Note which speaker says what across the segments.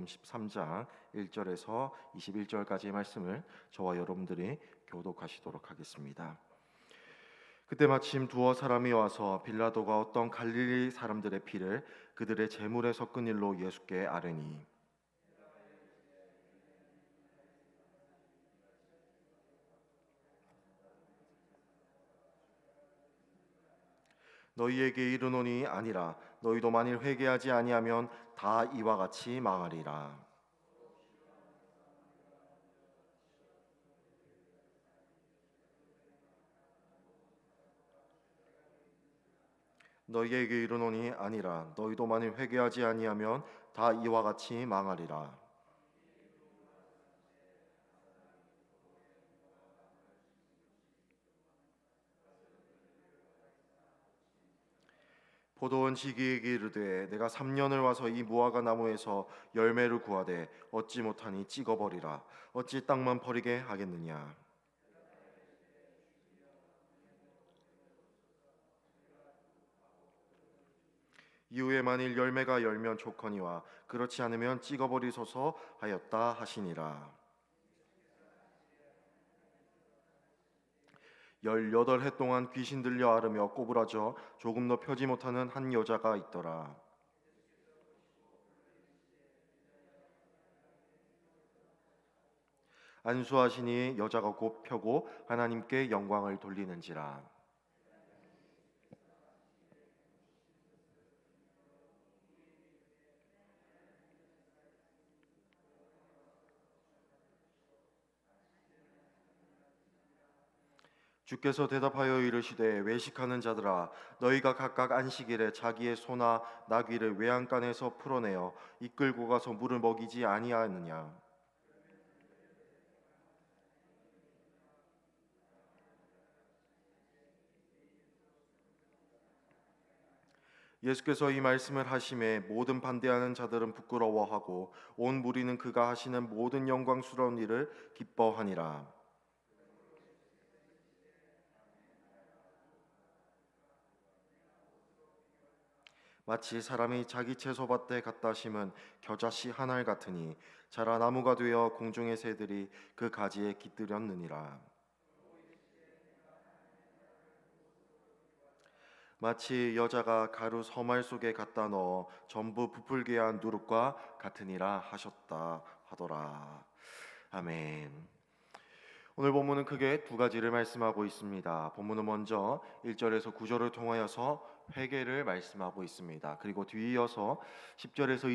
Speaker 1: 13장 1절에서 21절까지의 말씀을 저와 여러분들이 교독하시도록 하겠습니다. 그때 마침 두어 사람이 와서 빌라도가 어떤 갈릴리 사람들의 피를 그들의 제물에 섞은 일로 예수께 아뢰니, 너희에게 이르노니 아니라 너희도 만일 회개하지 아니하면 다 이와 같이 망하리라. 너희에게 이르노니 아니라 너희도 만일 회개하지 아니하면 다 이와 같이 망하리라. 포도원 지기에게 이르되 내가 3년을 와서 이 무화과 나무에서 열매를 구하되 얻지 못하니 찍어버리라. 어찌 땅만 버리게 하겠느냐. 이후에 만일 열매가 열면 좋거니와 그렇지 않으면 찍어버리소서 하였다 하시니라. 18해 동안 귀신 들려 앓으며 꼬부라져 조금도 펴지 못하는 한 여자가 있더라. 안수하시니 여자가 곧 펴고 하나님께 영광을 돌리는지라. 주께서 대답하여 이르시되 외식하는 자들아, 너희가 각각 안식일에 자기의 소나 나귀를 외양간에서 풀어내어 이끌고 가서 물을 먹이지 아니하느냐. 예수께서 이 말씀을 하심에 모든 반대하는 자들은 부끄러워하고 온 무리는 그가 하시는 모든 영광스러운 일을 기뻐하니라. 마치 사람이 자기 채소밭에 갖다 심은 겨자씨 한 알 같으니 자라 나무가 되어 공중의 새들이 그 가지에 깃들였느니라. 마치 여자가 가루 서말 속에 갖다 넣어 전부 부풀게 한 누룩과 같으니라 하셨다 하더라. 아멘. 오늘 본문은 크게 두 가지를 말씀하고 있습니다. 본문은 먼저 1절에서 9절을 통하여서 회개를 말씀하고 있습니다. 그리고 뒤이어서 10절에서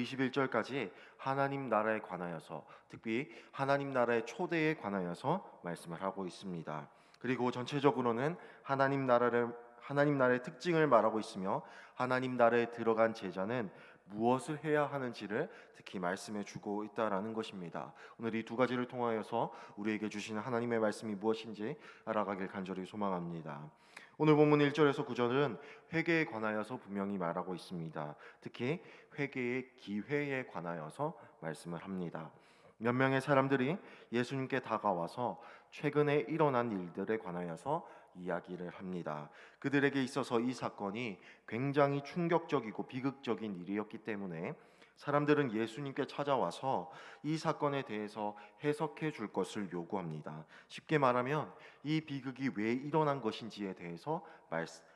Speaker 1: 21절까지 하나님 나라에 관하여서, 특히 하나님 나라의 초대에 관하여서 말씀을 하고 있습니다. 그리고 전체적으로는 하나님 나라의 특징을 말하고 있으며, 하나님 나라에 들어간 제자는 무엇을 해야 하는지를 특히 말씀해 주고 있다라는 것입니다. 오늘 이 두 가지를 통하여서 우리에게 주시는 하나님의 말씀이 무엇인지 알아가길 간절히 소망합니다. 오늘 본문 1절에서 9절은 회개에 관하여서 분명히 말하고 있습니다. 특히 회개의 기회에 관하여서 말씀을 합니다. 몇 명의 사람들이 예수님께 다가와서 최근에 일어난 일들에 관하여서 이야기를 합니다. 그들에게 있어서 이 사건이 굉장히 충격적이고 비극적인 일이었기 때문에 사람들은 예수님께 찾아와서 이 사건에 대해서 해석해 줄 것을 요구합니다. 쉽게 말하면 이 비극이 왜 일어난 것인지에 대해서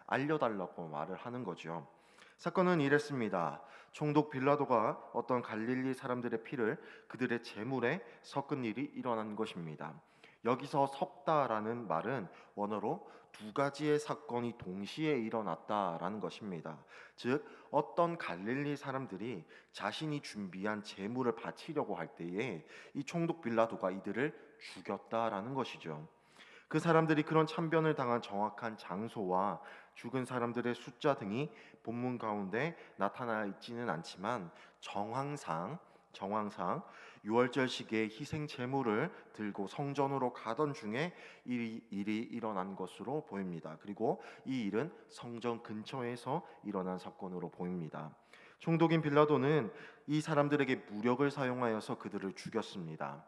Speaker 1: 알려달라고 말을 하는 거죠. 사건은 이랬습니다. 총독 빌라도가 어떤 갈릴리 사람들의 피를 그들의 제물에 섞은 일이 일어난 것입니다. 여기서 섞다라는 말은 원어로 두 가지의 사건이 동시에 일어났다라는 것입니다. 즉 어떤 갈릴리 사람들이 자신이 준비한 제물을 바치려고 할 때에 이 총독 빌라도가 이들을 죽였다라는 것이죠. 그 사람들이 그런 참변을 당한 정확한 장소와 죽은 사람들의 숫자 등이 본문 가운데 나타나 있지는 않지만 정황상 유월절 시기에 희생 제물을 들고 성전으로 가던 중에 일이 일어난 것으로 보입니다. 그리고 이 일은 성전 근처에서 일어난 사건으로 보입니다. 총독인 빌라도는 이 사람들에게 무력을 사용하여서 그들을 죽였습니다.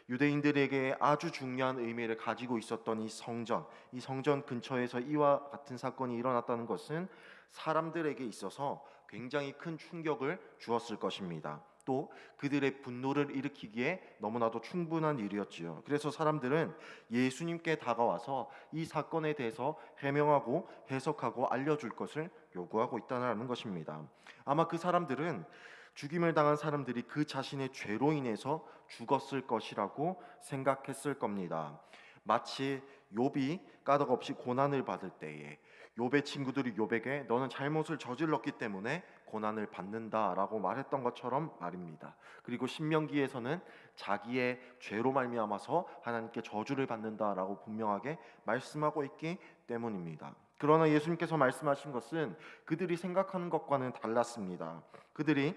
Speaker 1: 유대인들에게 아주 중요한 의미를 가지고 있었던 이 성전 근처에서 이와 같은 사건이 일어났다는 것은 사람들에게 있어서 굉장히 큰 충격을 주었을 것입니다. 또 그들의 분노를 일으키기에 너무나도 충분한 일이었지요. 그래서 사람들은 예수님께 다가와서 이 사건에 대해서 해명하고 해석하고 알려줄 것을 요구하고 있다는 것입니다. 아마 그 사람들은 죽임을 당한 사람들이 그 자신의 죄로 인해서 죽었을 것이라고 생각했을 겁니다. 마치 욥이 까닭없이 고난을 받을 때에 욥의 친구들이 욥에게 너는 잘못을 저질렀기 때문에 고난을 받는다라고 말했던 것처럼 말입니다. 그리고 신명기에서는 자기의 죄로 말미암아서 하나님께 저주를 받는다라고 분명하게 말씀하고 있기 때문입니다. 그러나 예수님께서 말씀하신 것은 그들이 생각하는 것과는 달랐습니다. 그들이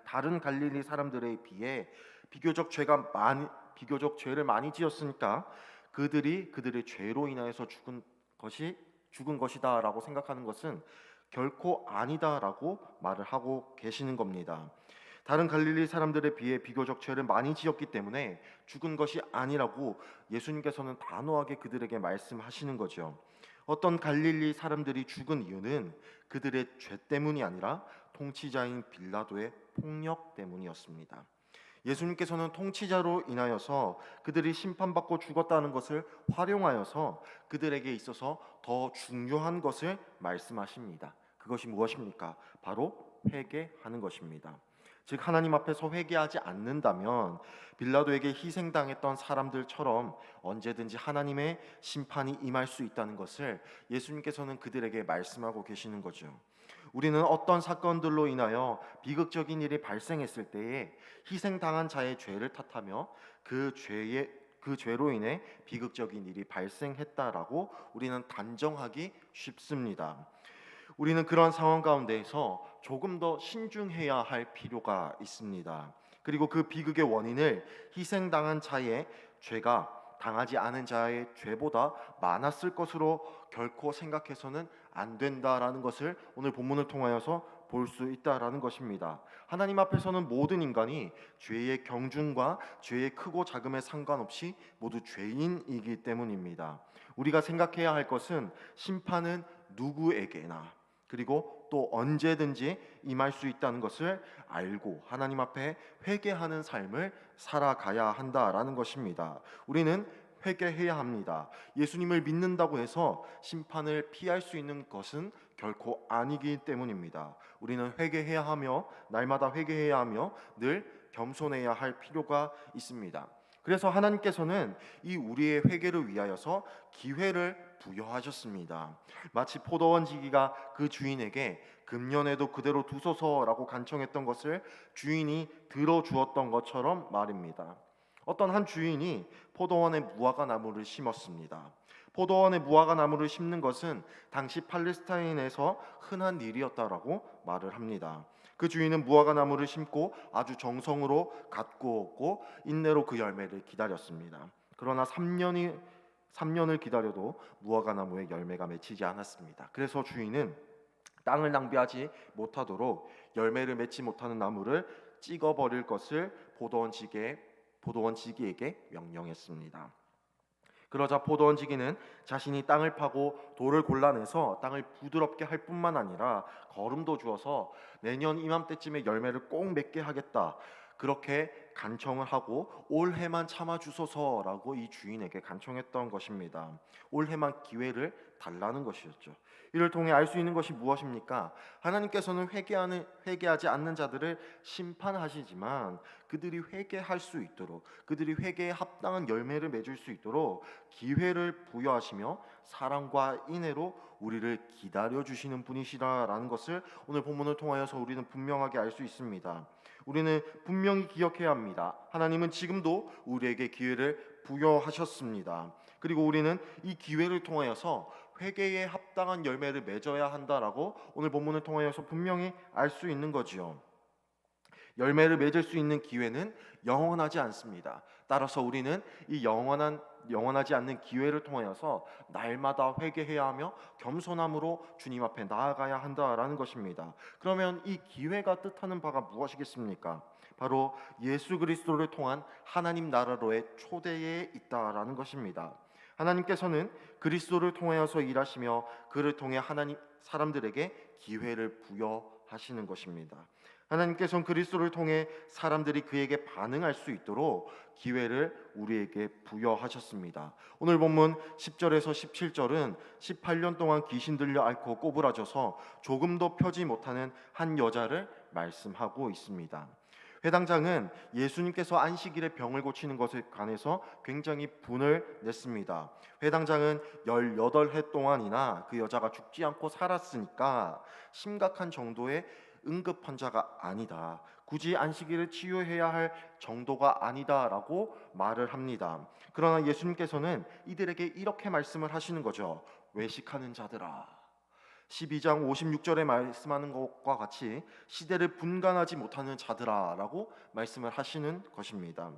Speaker 1: 다른 갈릴리 사람들에 비해 비교적 죄를 많이 지었으니까 그들의 죄로 인하여서 죽은 것이다라고 생각하는 것은 결코 아니다라고 말을 하고 계시는 겁니다. 다른 갈릴리 사람들에 비해 비교적 죄를 많이 지었기 때문에 죽은 것이 아니라고 예수님께서는 단호하게 그들에게 말씀하시는 거죠. 어떤 갈릴리 사람들이 죽은 이유는 그들의 죄 때문이 아니라 통치자인 빌라도의 폭력 때문이었습니다. 예수님께서는 통치자로 인하여서 그들이 심판받고 죽었다는 것을 활용하여서 그들에게 있어서 더 중요한 것을 말씀하십니다. 그것이 무엇입니까? 바로 회개하는 것입니다. 즉 하나님 앞에서 회개하지 않는다면 빌라도에게 희생당했던 사람들처럼 언제든지 하나님의 심판이 임할 수 있다는 것을 예수님께서는 그들에게 말씀하고 계시는 거죠. 우리는 어떤 사건들로 인하여 비극적인 일이 발생했을 때에 희생당한 자의 죄를 탓하며 그 죄로 인해 비극적인 일이 발생했다라고 우리는 단정하기 쉽습니다. 우리는 그런 상황 가운데에서 조금 더 신중해야 할 필요가 있습니다. 그리고 그 비극의 원인을 희생당한 자의 죄가 당하지 않은 자의 죄보다 많았을 것으로 결코 생각해서는 안 된다라는 것을 오늘 본문을 통하여서 볼 수 있다라는 것입니다. 하나님 앞에서는 모든 인간이 죄의 경중과 죄의 크고 작음에 상관없이 모두 죄인이기 때문입니다. 우리가 생각해야 할 것은 심판은 누구에게나 그리고 또 언제든지 임할 수 있다는 것을 알고 하나님 앞에 회개하는 삶을 살아가야 한다라는 것입니다. 우리는 회개해야 합니다. 예수님을 믿는다고 해서 심판을 피할 수 있는 것은 결코 아니기 때문입니다. 우리는 회개해야 하며 날마다 회개해야 하며 늘 겸손해야 할 필요가 있습니다. 그래서 하나님께서는 이 우리의 회개를 위하여서 기회를 부여하셨습니다. 마치 포도원 지기가 그 주인에게 금년에도 그대로 두소서라고 간청했던 것을 주인이 들어주었던 것처럼 말입니다. 어떤 한 주인이 포도원에 무화과 나무를 심었습니다. 포도원에 무화과 나무를 심는 것은 당시 팔레스타인에서 흔한 일이었다라고 말을 합니다. 그 주인은 무화과 나무를 심고 아주 정성으로 가꾸었고 인내로 그 열매를 기다렸습니다. 그러나 3년을 기다려도 무화과 나무에 열매가 맺히지 않았습니다. 그래서 주인은 땅을 낭비하지 못하도록 열매를 맺지 못하는 나무를 찍어버릴 것을 포도원 지기에게 명령했습니다. 그러자 포도원 지기는 자신이 땅을 파고 돌을 골라내서 땅을 부드럽게 할 뿐만 아니라 거름도 주어서 내년 이맘때쯤에 열매를 꼭 맺게 하겠다. 그렇게 간청을 하고 올해만 참아주소서라고 이 주인에게 간청했던 것입니다. 올해만 기회를 달라는 것이었죠. 이를 통해 알 수 있는 것이 무엇입니까? 하나님께서는 회개하지 않는 자들을 심판하시지만 그들이 회개할 수 있도록 그들이 회개에 합당한 열매를 맺을 수 있도록 기회를 부여하시며 사랑과 인애로 우리를 기다려 주시는 분이시라라는 것을 오늘 본문을 통하여서 우리는 분명하게 알 수 있습니다. 우리는 분명히 기억해야 합니다. 하나님은 지금도 우리에게 기회를 부여하셨습니다. 그리고 우리는 이 기회를 통하여서 회개에 합당한 열매를 맺어야 한다라고 오늘 본문을 통하여서 분명히 알 수 있는 거지요. 열매를 맺을 수 있는 기회는 영원하지 않습니다. 따라서 우리는 이 영원하지 않는 기회를 통하여서 날마다 회개해야 하며 겸손함으로 주님 앞에 나아가야 한다라는 것입니다. 그러면 이 기회가 뜻하는 바가 무엇이겠습니까? 바로 예수 그리스도를 통한 하나님 나라로의 초대에 있다라는 것입니다. 하나님께서는 그리스도를 통하여서 일하시며 그를 통해 하나님 사람들에게 기회를 부여하시는 것입니다. 하나님께서는 그리스도를 통해 사람들이 그에게 반응할 수 있도록 기회를 우리에게 부여하셨습니다. 오늘 본문 10절에서 17절은 18년 동안 귀신 들려 앓고 꼬부라져서 조금도 펴지 못하는 한 여자를 말씀하고 있습니다. 회당장은 예수님께서 안식일에 병을 고치는 것에 관해서 굉장히 분을 냈습니다. 회당장은 18해 동안이나 그 여자가 죽지 않고 살았으니까 심각한 정도의 응급 환자가 아니다. 굳이 안식일을 치유해야 할 정도가 아니다라고 말을 합니다. 그러나 예수님께서는 이들에게 이렇게 말씀을 하시는 거죠. 외식하는 자들아. 12장 56절에 말씀하는 것과 같이 시대를 분간하지 못하는 자들아라고 말씀을 하시는 것입니다.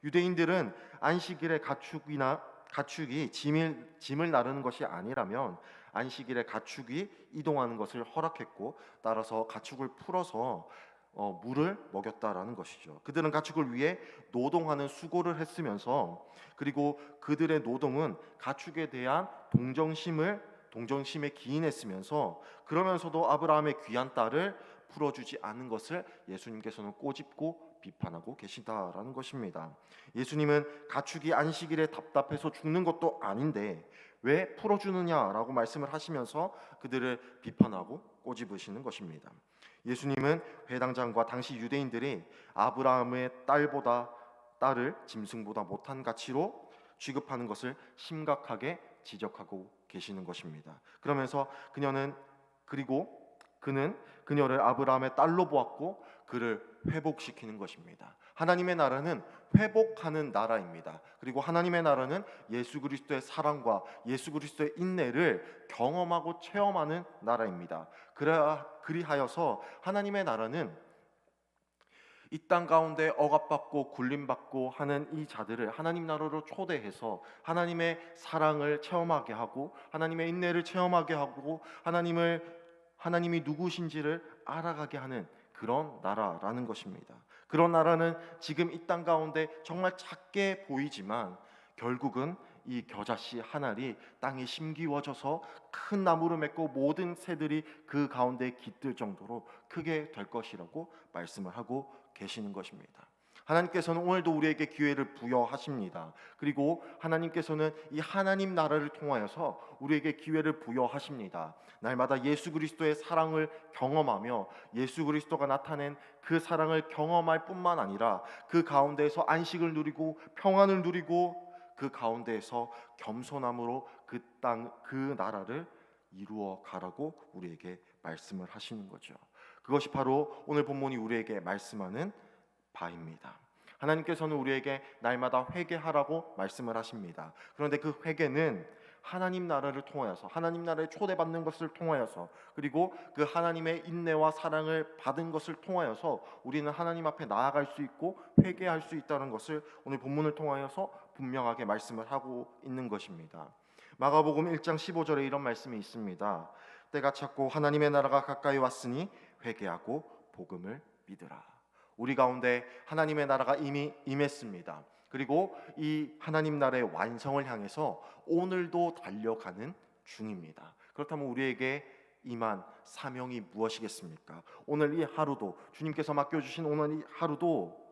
Speaker 1: 유대인들은 안식일에 가축이 짐을 나르는 것이 아니라면 안식일에 가축이 이동하는 것을 허락했고, 따라서 가축을 풀어서 물을 먹였다라는 것이죠. 그들은 가축을 위해 노동하는 수고를 했으면서, 그리고 그들의 노동은 가축에 대한 동정심에 기인했으면서, 그러면서도 아브라함의 귀한 딸을 풀어주지 않은 것을 예수님께서는 꼬집고 비판하고 계시다라는 것입니다. 예수님은 가축이 안식일에 답답해서 죽는 것도 아닌데 왜 풀어주느냐라고 말씀을 하시면서 그들을 비판하고 꼬집으시는 것입니다. 예수님은 회당장과 당시 유대인들이 아브라함의 딸을 짐승보다 못한 가치로 취급하는 것을 심각하게 지적하고 계시는 것입니다. 그러면서 그는 그녀를 아브라함의 딸로 보았고 그를 회복시키는 것입니다. 하나님의 나라는 회복하는 나라입니다. 그리고 하나님의 나라는 예수 그리스도의 사랑과 예수 그리스도의 인내를 경험하고 체험하는 나라입니다. 그리하여서 하나님의 나라는 이 땅 가운데 억압받고 굴림받고 하는 이 자들을 하나님 나라로 초대해서 하나님의 사랑을 체험하게 하고 하나님의 인내를 체험하게 하고 하나님이 누구신지를 알아가게 하는 그런 나라라는 것입니다. 그런 나라는 지금 이 땅 가운데 정말 작게 보이지만 결국은 이 겨자씨 한 알이 땅에 심기워져서 큰 나무를 맺고 모든 새들이 그 가운데 깃들 정도로 크게 될 것이라고 말씀을 하고 계시는 것입니다. 하나님께서는 오늘도 우리에게 기회를 부여하십니다. 그리고 하나님께서는 이 하나님 나라를 통하여서 우리에게 기회를 부여하십니다. 날마다 예수 그리스도의 사랑을 경험하며 예수 그리스도가 나타낸 그 사랑을 경험할 뿐만 아니라 그 가운데에서 안식을 누리고 평안을 누리고 그 가운데에서 겸손함으로 그 나라를 이루어 가라고 우리에게 말씀을 하시는 거죠. 그것이 바로 오늘 본문이 우리에게 말씀하는 바입니다. 하나님께서는 우리에게 날마다 회개하라고 말씀을 하십니다. 그런데 그 회개는 하나님 나라를 통하여서, 하나님 나라에 초대받는 것을 통하여서, 그리고 그 하나님의 인내와 사랑을 받은 것을 통하여서 우리는 하나님 앞에 나아갈 수 있고 회개할 수 있다는 것을 오늘 본문을 통하여서 분명하게 말씀을 하고 있는 것입니다. 마가복음 1장 15절에 이런 말씀이 있습니다. 때가 찼고 하나님의 나라가 가까이 왔으니 회개하고 복음을 믿으라. 우리 가운데 하나님의 나라가 이미 임했습니다. 그리고 이 하나님 나라의 완성을 향해서 오늘도 달려가는 중입니다. 그렇다면 우리에게 임한 사명이 무엇이겠습니까? 오늘 이 하루도, 주님께서 맡겨주신 오늘 이 하루도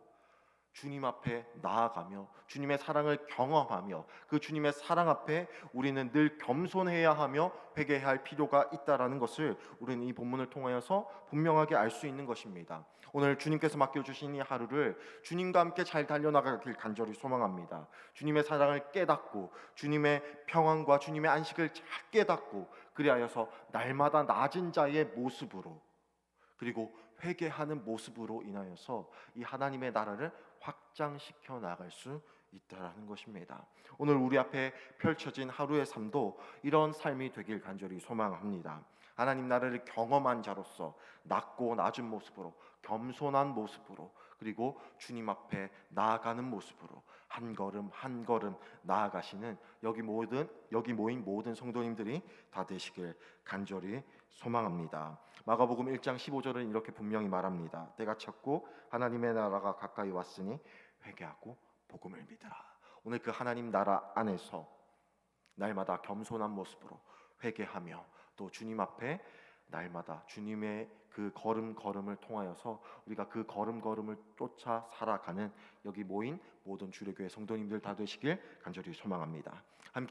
Speaker 1: 주님 앞에 나아가며 주님의 사랑을 경험하며 그 주님의 사랑 앞에 우리는 늘 겸손해야 하며 회개해야 할 필요가 있다라는 것을 우리는 이 본문을 통하여서 분명하게 알 수 있는 것입니다. 오늘 주님께서 맡겨주신 이 하루를 주님과 함께 잘 달려나가길 간절히 소망합니다. 주님의 사랑을 깨닫고 주님의 평안과 주님의 안식을 잘 깨닫고 그리하여서 날마다 낮은 자의 모습으로 그리고 회개하는 모습으로 인하여서 이 하나님의 나라를 확장시켜 나갈 수 있다라는 것입니다. 오늘 우리 앞에 펼쳐진 하루의 삶도 이런 삶이 되길 간절히 소망합니다. 하나님 나라를 경험한 자로서 낮고 낮은 모습으로 겸손한 모습으로 그리고 주님 앞에 나아가는 모습으로 한 걸음 한 걸음 나아가시는 여기 모인 모든 성도님들이 다 되시길 간절히 소망합니다. 마가복음 1장 15절은 이렇게 분명히 말합니다. 때가 찼고 하나님의 나라가 가까이 왔으니 회개하고 복음을 믿으라. 오늘 그 하나님 나라 안에서 날마다 겸손한 모습으로 회개하며 또 주님 앞에 날마다 주님의 그 걸음걸음을 통하여서 우리가 그 걸음걸음을 쫓아 살아가는 여기 모인 모든 주례교회 성도님들 다 되시길 간절히 소망합니다. 함께